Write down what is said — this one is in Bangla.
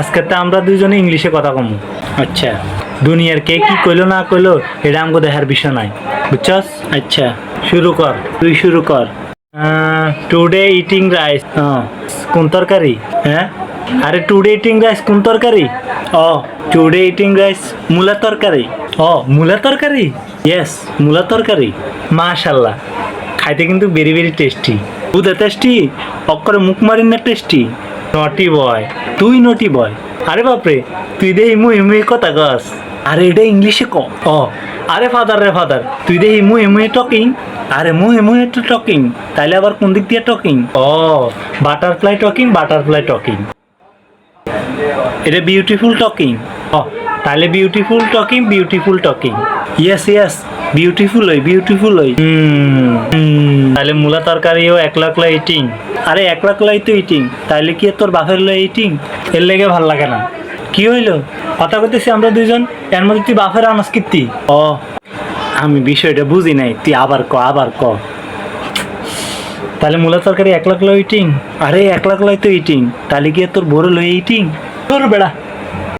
আজকে তো আমরা দুইজনে ইংলিশে কথা কম। আচ্ছা দুনিয়ার কে কি কইলো না কইলো এটা আমগো দেখার বিষয় নাই, বুঝছস? আচ্ছা শুরু কর, তুই শুরু কর। Today eating rice. কোন তরকারি? হ্যাঁ, আরে টুডে ইটিং রাইস কোন তরকারি? ও টুডে ইটিং রাইস মূলা তরকারি। ও মূলা তরকারি, ইয়েস মূলা তরকারি। মাশাল্লাহ, খাইতে কিন্তু ভেরি ভেরি টেস্টি। বুঝে টেস্টি, অক্ষরে মুখ মারিন না টেস্টি। নটি বয়, তুই নটি বয়। আরে বাপরে, তুই দে ইমু ইমু কথা গাছ। আরে এটা ইংলিশে ক। ও আরে ফাদার রে ফাদার, তুই দে ইমু ইমু টকিং। আরে মু ইমু একটু টকিং, তাইলে আবার কোন দিক দিয়ে টকিং? ও বাটারফ্লাই টকিং, বাটারফ্লাই টকিং। এটা বিউটিফুল টকিং। ও তাহলে beautiful talking, beautiful talking. Yes yes, beautiful হই, বিউটিফুল হই। তাহলে মূলা তরকারিও 1,00,000 ইটিং। আরে 1,00,000 তো ইটিং, তাইলে কি তোর বাপের লো ইটিং? এর লেগে ভাল লাগে না। কি হইলো? কথা কইতেছি আমরা দুইজন, এর মধ্যে তুই বাপের আনস কীর্তি। ও আমি বিষয়টা বুঝি নাই, তুই আবার ক, আবার ক। তাহলে মূলা তরকারি 1,00,000 ইটিং। আরে 1,00,000 তো ইটিং, তাহলে কি তোর বড় লই ইটিং? তোর বেড়া